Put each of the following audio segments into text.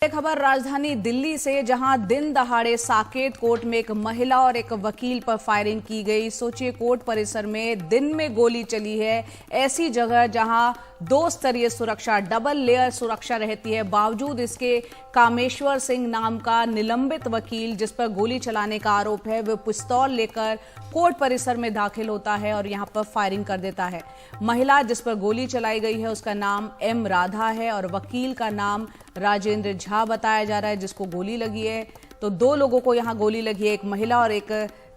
खबर राजधानी दिल्ली से, जहां दिन दहाड़े साकेत कोर्ट में एक महिला और एक वकील पर फायरिंग की गई। सोचिए, कोर्ट परिसर में दिन में गोली चली है, ऐसी जगह जहां 2 स्तरीय सुरक्षा, डबल लेयर सुरक्षा रहती है। बावजूद इसके कामेश्वर सिंह नाम का निलंबित वकील, जिस पर गोली चलाने का आरोप है, वह पिस्तौल लेकर कोर्ट परिसर में दाखिल होता है और यहां पर फायरिंग कर देता है। महिला जिस पर गोली चलाई गई है उसका नाम एम राधा है और वकील का नाम राजेंद्र झा बताया जा रहा है, जिसको गोली लगी है। तो 2 लोगों को यहां गोली लगी है, एक महिला और एक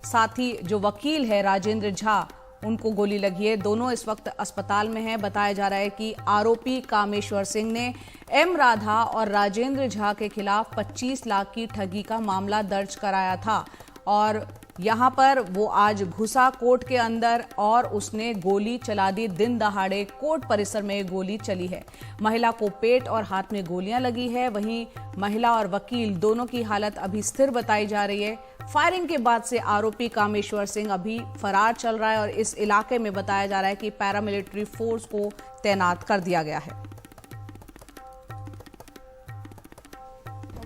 साथी जो वकील है राजेंद्र झा, उनको गोली लगी है। दोनों इस वक्त अस्पताल में हैं। बताया जा रहा है कि आरोपी कामेश्वर सिंह ने एम राधा और राजेंद्र झा के खिलाफ 25 लाख की ठगी का मामला दर्ज कराया था और यहां पर वो आज घुसा कोर्ट के अंदर और उसने गोली चला दी। दिन दहाड़े कोर्ट परिसर में गोली चली है। महिला को पेट और हाथ में गोलियां लगी है। वहीं महिला और वकील दोनों की हालत अभी स्थिर बताई जा रही है। फायरिंग के बाद से आरोपी कामेश्वर सिंह अभी फरार चल रहा है और इस इलाके में बताया जा रहा है कि पैरामिलिट्री फोर्स को तैनात कर दिया गया है।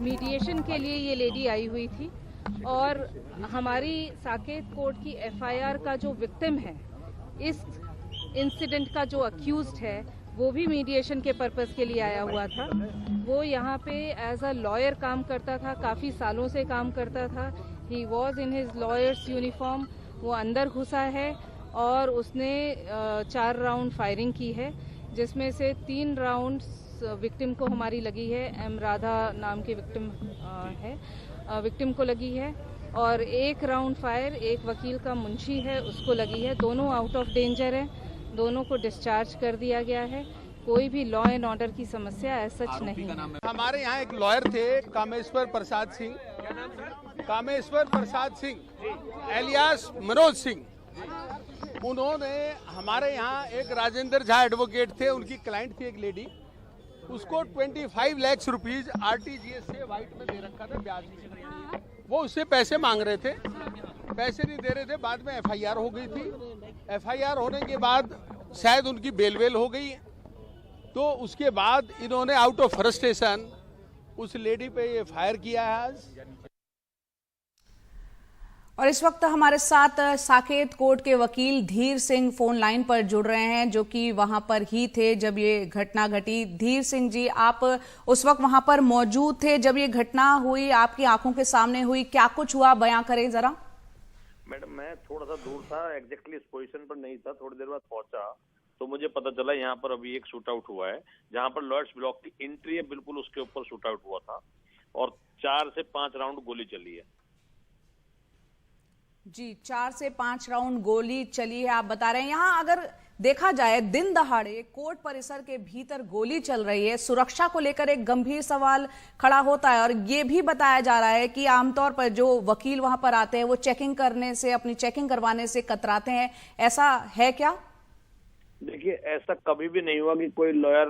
मीडिएशन के लिए ये लेडी आई हुई थी और हमारी साकेत कोर्ट की एफआईआर का जो विक्टिम है, इस इंसिडेंट का जो अक्यूज्ड है, वो भी मीडिएशन के पर्पस के लिए आया हुआ था। वो यहाँ पे एज अ लॉयर काम करता था, काफ़ी सालों से काम करता था। He was in his lawyers uniform. वो अंदर घुसा है और उसने 4 राउंड फायरिंग की है, जिसमें से 3 राउंड विक्टिम को हमारी लगी है। एम राधा नाम की विक्टिम को लगी है और 1 राउंड फायर एक वकील का मुंशी है, उसको लगी है। दोनों आउट ऑफ डेंजर है, दोनों को डिस्चार्ज कर दिया गया है। कोई भी लॉ एंड ऑर्डर की समस्या ऐसा सच नहीं है। हमारे यहाँ एक लॉयर थे कामेश्वर प्रसाद सिंह एलियास मनोज सिंह। उन्होंने हमारे यहाँ एक राजेंद्र झा एडवोकेट थे, उनकी क्लाइंट थी एक लेडी, उसको 25 लाख रुपीज आरटीजीएस से वाइट में दे रखा था ब्याज। वो उससे पैसे मांग रहे थे, पैसे नहीं दे रहे थे। बाद में एफआईआर हो गई थी। एफआईआर होने के बाद शायद उनकी बेल हो गई, तो उसके बाद इन्होंने आउट ऑफ फ्रस्ट्रेशन उस लेडी पे ये फायर किया है आज। और इस वक्त हमारे साथ साकेत कोर्ट के वकील धीर सिंह फोन लाइन पर जुड़ रहे हैं, जो कि वहां पर ही थे जब ये घटना घटी। धीर सिंह जी, आप उस वक्त वहां पर मौजूद थे जब ये घटना हुई, आपकी आंखों के सामने हुई, क्या कुछ हुआ, बयां करें जरा। मैडम, मैं थोड़ा सा दूर था, एग्जैक्टली इस पोजीशन पर नहीं था। थोड़ी देर बाद पहुंचा तो मुझे पता चला यहाँ पर अभी एक शूट आउट हुआ है, जहाँ पर लॉयर्स ब्लॉक की एंट्री है, बिल्कुल उसके ऊपर शूट आउट हुआ था और 4 से 5 राउंड गोली चली है। जी, 4 से 5 राउंड गोली चली है, आप बता रहे हैं। यहाँ अगर देखा जाए, दिन दहाड़े कोर्ट परिसर के भीतर गोली चल रही है, सुरक्षा को लेकर एक गंभीर सवाल खड़ा होता है और ये भी बताया जा रहा है कि आमतौर पर जो वकील वहां पर आते हैं वो चेकिंग करने से, अपनी चेकिंग करवाने से कतराते हैं। ऐसा है क्या? देखिए, ऐसा कभी भी नहीं हुआ कि कोई लॉयर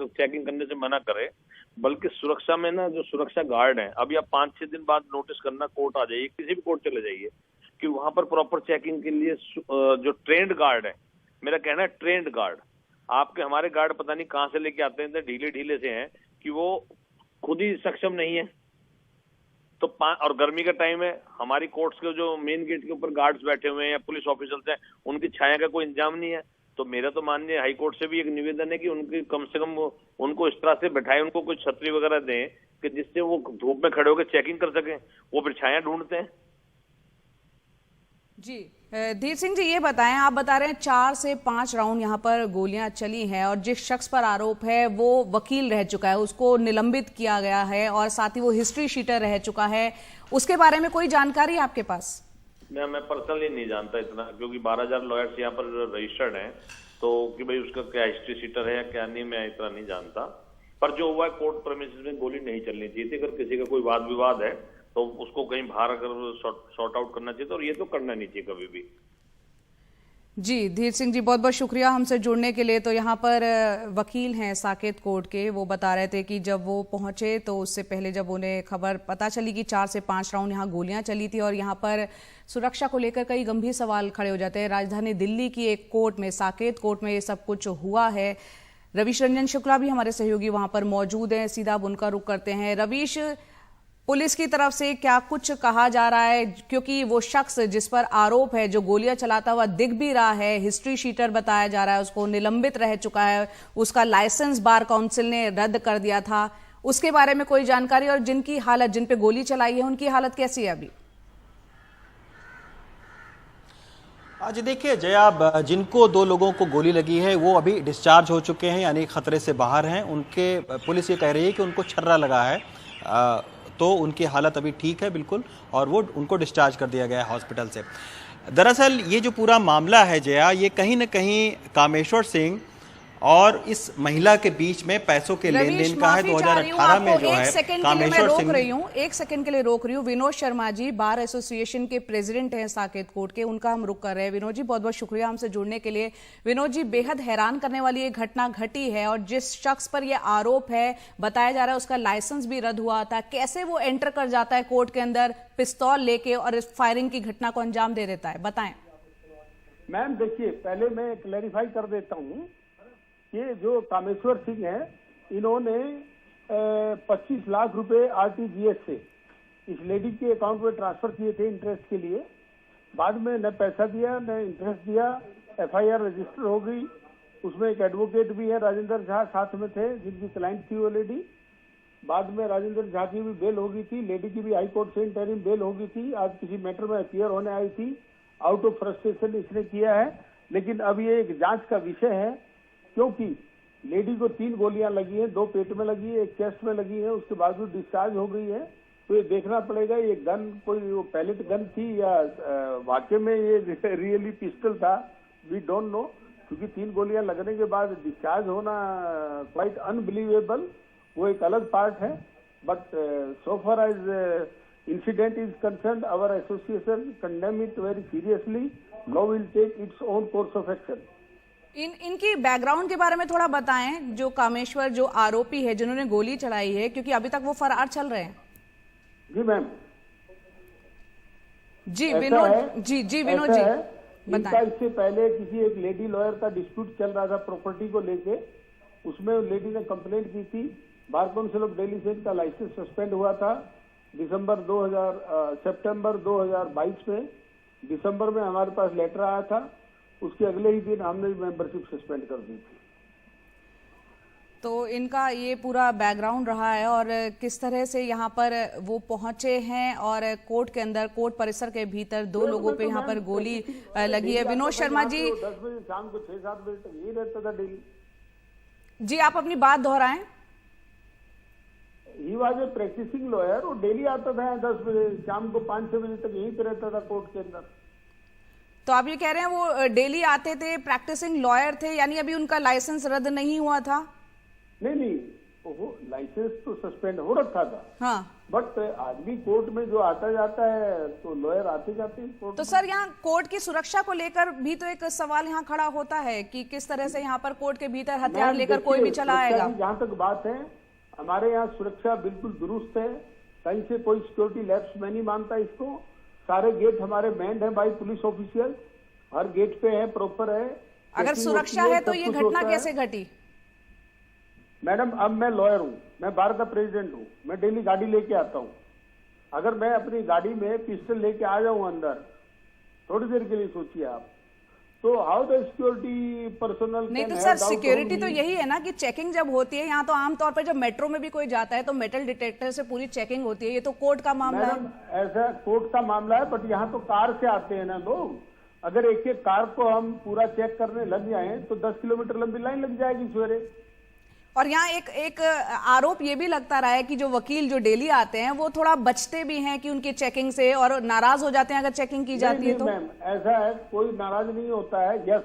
चेकिंग करने से मना करे, बल्कि सुरक्षा में ना जो सुरक्षा गार्ड है, अभी आप 5-6 दिन बाद नोटिस करना, कोर्ट आ जाइए, किसी भी कोर्ट चले जाइए, कि वहां पर प्रॉपर चेकिंग के लिए जो ट्रेंड गार्ड है, मेरा कहना है ट्रेंड गार्ड, आपके हमारे गार्ड पता नहीं कहां से लेके आते हैं, ढीले से हैं कि वो खुद ही सक्षम नहीं है। तो और गर्मी का टाइम है, हमारी कोर्ट्स के जो मेन गेट के ऊपर गार्ड्स बैठे हुए हैं या पुलिस ऑफिसर्स हैं, उनकी छाया का कोई इंतजाम नहीं है। तो मेरा तो माननीय हाई कोर्ट से भी एक निवेदन है कि उनकी कम से कम उनको इस तरह से बैठाए, उनको कुछ छतरी वगैरह दें कि जिससे वो धूप में खड़े होकर चेकिंग कर सकें। वो फिर छाया ढूंढते हैं। जी, धीर सिंह जी, ये बताएं, आप बता रहे हैं 4 से 5 राउंड यहाँ पर गोलियां चली हैं और जिस शख्स पर आरोप है वो वकील रह चुका है, उसको निलंबित किया गया है और साथ ही वो हिस्ट्री शीटर रह चुका है, उसके बारे में कोई जानकारी है आपके पास? मैं पर्सनली नहीं जानता इतना, क्योंकि 12,000 लॉयर्स यहाँ पर रजिस्टर्ड हैं, तो कि भाई उसका क्या हिस्ट्री शीटर है या क्या नहीं, मैं इतना नहीं जानता। पर जो हुआ है, कोर्ट प्रेमिसेस में गोली नहीं चलनी चाहिए थी। अगर किसी का कोई वाद विवाद है तो उसको कहीं बाहर अगर सॉर्ट आउट करना चाहिए, और ये तो करना नहीं चाहिए कभी भी। जी, धीर सिंह जी, बहुत बहुत शुक्रिया हमसे जुड़ने के लिए। तो यहाँ पर वकील हैं साकेत कोर्ट के, वो बता रहे थे कि जब वो पहुंचे तो उससे पहले जब उन्हें खबर पता चली कि 4 से 5 राउंड यहाँ गोलियां चली थी और यहाँ पर सुरक्षा को लेकर कई गंभीर सवाल खड़े हो जाते हैं। राजधानी दिल्ली की एक कोर्ट में, साकेत कोर्ट में ये सब कुछ हुआ है। रवीश रंजन शुक्ला भी हमारे सहयोगी वहां पर मौजूद हैं। सीधा अब उनका रुख करते हैं। रवीश, पुलिस की तरफ से क्या कुछ कहा जा रहा है, क्योंकि वो शख्स जिस पर आरोप है जो गोलियां चलाता हुआ दिख भी रहा है, हिस्ट्री शीटर बताया जा रहा है, उसको निलंबित रह चुका है, उसका लाइसेंस बार काउंसिल ने रद्द कर दिया था, उसके बारे में कोई जानकारी? और जिनकी हालत, जिन पे गोली चलाई है, उनकी हालत कैसी है अभी? आज देखिए जया, जिनको 2 लोगों को गोली लगी है वो अभी डिस्चार्ज हो चुके हैं, यानी खतरे से बाहर हैं। उनके पुलिस ये कह रही है कि उनको छर्रा लगा है, तो उनकी हालत अभी ठीक है बिल्कुल, और वो उनको डिस्चार्ज कर दिया गया है हॉस्पिटल से। दरअसल ये जो पूरा मामला है जया, ये कहीं न कहीं कामेश्वर सिंह और इस महिला के बीच में पैसों के लेन देन का है। 2018 में जो है कामेश्वर सिंह, एक सेकंड के लिए रोक रही हूँ। विनोद शर्मा जी बार एसोसिएशन के प्रेसिडेंट हैं साकेत कोर्ट के, उनका हम रुख कर रहे हैं। विनोद जी बहुत बहुत शुक्रिया हमसे जुड़ने के लिए। विनोद जी, बेहद हैरान करने वाली ये घटना घटी है, और जिस शख्स पर यह आरोप है, बताया जा रहा है उसका लाइसेंस भी रद्द हुआ था, कैसे वो एंटर कर जाता है कोर्ट के अंदर पिस्तौल लेके और इस फायरिंग की घटना को अंजाम दे देता है? बताएं। मैम देखिए, पहले मैं क्लैरिफाई कर देता हूँ कि जो कामेश्वर सिंह है, इन्होंने 25 लाख रुपए आरटीजीएस से इस लेडी के अकाउंट में ट्रांसफर किए थे इंटरेस्ट के लिए। बाद में न पैसा दिया न इंटरेस्ट दिया, एफआईआर रजिस्टर हो गई। उसमें एक एडवोकेट भी है, राजेंद्र झा, साथ में थे, जिनकी क्लाइंट थी वो लेडी। बाद में राजेंद्र झा की भी बेल हो गई थी, लेडी की भी हाई कोर्ट से इंटरिम बेल हो गई थी। आज किसी मैटर में अपीयर होने आई थी, आउट ऑफ फ्रस्ट्रेशन इसने किया है। लेकिन अब ये एक जांच का विषय है, क्योंकि लेडी को 3 गोलियां लगी हैं, 2 पेट में लगी है, 1 चेस्ट में लगी है, उसके बाद भी डिस्चार्ज हो गई है। तो ये देखना पड़ेगा ये गन कोई वो पैलेट गन थी या वाकई में ये रियली पिस्टल था, वी डोंट नो। क्योंकि 3 गोलियां लगने के बाद डिस्चार्ज होना क्वाइट अनबिलीवेबल, वो एक अलग पार्ट है। But so far as incident is concerned, our association condemn it very seriously. Law will take its own course of action. इनकी बैकग्राउंड के बारे में थोड़ा बताएं, जो कामेश्वर जो आरोपी है जिन्होंने गोली चलाई है, क्योंकि अभी तक वो फरार चल रहे हैं। जी मैम। जी विनोद जी विनोद जी बताएं। इससे पहले किसी एक लेडी लॉयर का डिस्प्यूट चल रहा था प्रॉपर्टी को लेके, उसमें लेडी ने कंप्लेंट की थी। बार काउंसिल ऑफ दिल्ली से इनका लाइसेंस सस्पेंड हुआ था सितंबर 2022 में। दिसंबर में हमारे पास लेटर आया था, उसके अगले ही दिन हमने मेंबरशिप सस्पेंड कर दी थी। तो इनका ये पूरा बैकग्राउंड रहा है, और किस तरह से यहाँ पर वो पहुंचे हैं, और कोर्ट के अंदर, कोर्ट परिसर के भीतर 2 लोगों पे यहाँ पर गोली लगी है। विनोद शर्मा जी, 10 बजे शाम को 6-7 बजे तक यही रहता था डेली। जी आप अपनी बात दोहराएं। He was a practising lawyer, वो डेली आता था 10 बजे, शाम को 5-6 बजे तक यहीं पे रहता था कोर्ट के अंदर। तो आप ये कह रहे हैं वो डेली आते थे, प्रैक्टिसिंग लॉयर थे, यानी अभी उनका लाइसेंस रद्द नहीं हुआ था? नहीं, वो लाइसेंस तो सस्पेंड हो रखा था। हाँ, बट आदमी कोर्ट में जो आता जाता है तो लॉयर आते जाते हैं कोर्ट। तो सर यहाँ कोर्ट की सुरक्षा को लेकर भी तो एक सवाल यहाँ खड़ा होता है कि किस तरह से यहाँ पर कोर्ट के भीतर हथियार लेकर कोई भी चला आएगा। जहाँ तक बात है, हमारे यहाँ सुरक्षा बिल्कुल दुरुस्त है, कहीं से कोई सिक्योरिटी लैप्स मैं नहीं मानता इसको। सारे गेट हमारे मैंड है बाई पुलिस ऑफिशियल, हर गेट पे है, प्रॉपर है। अगर सुरक्षा है तो ये घटना कैसे घटी? मैडम, अब मैं लॉयर हूँ, मैं बार का प्रेसिडेंट हूँ, मैं डेली गाड़ी लेके आता हूँ। अगर मैं अपनी गाड़ी में पिस्टल लेके आ जाऊँ अंदर, थोड़ी देर के लिए सोचिए आप, तो हाउ द सिक्योरिटी पर्सनल। नहीं तो सर, सिक्योरिटी तो यही है ना कि चेकिंग जब होती है, यहाँ तो आमतौर पर जब मेट्रो में भी कोई जाता है तो मेटल डिटेक्टर से पूरी चेकिंग होती है। ये तो कोर्ट का मामला है। ऐसा कोर्ट का मामला है, बट यहाँ तो कार से आते हैं ना लोग। अगर एक एक कार को हम पूरा चेक करने लग जाए तो 10 किलोमीटर लंबी लाइन लग जाएगी सवेरे। और यहाँ एक आरोप ये भी लगता रहा है कि जो वकील जो डेली आते हैं वो थोड़ा बचते भी हैं कि उनकी चेकिंग से, और नाराज हो जाते हैं अगर चेकिंग की जाती है तो। मैम, ऐसा है, कोई नाराज नहीं होता है। यस,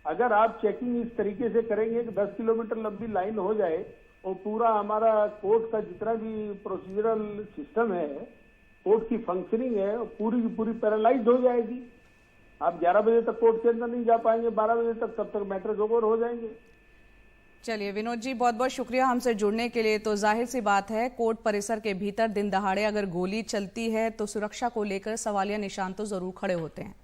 अगर आप चेकिंग इस तरीके से करेंगे कि 10 किलोमीटर लंबी लाइन हो जाए और पूरा हमारा कोर्ट का जितना भी प्रोसीजरल सिस्टम है, कोर्ट की फंक्शनिंग है, पूरी की पूरी पैरालाइज हो जाएगी। आप 11 बजे तक कोर्ट के अंदर नहीं जा पाएंगे, 12 बजे तक, तब तक मैटर्स ओवर हो जाएंगे। चलिए विनोद जी, बहुत बहुत शुक्रिया हमसे जुड़ने के लिए। तो जाहिर सी बात है, कोर्ट परिसर के भीतर दिन दहाड़े अगर गोली चलती है तो सुरक्षा को लेकर सवालिया निशान तो जरूर खड़े होते हैं।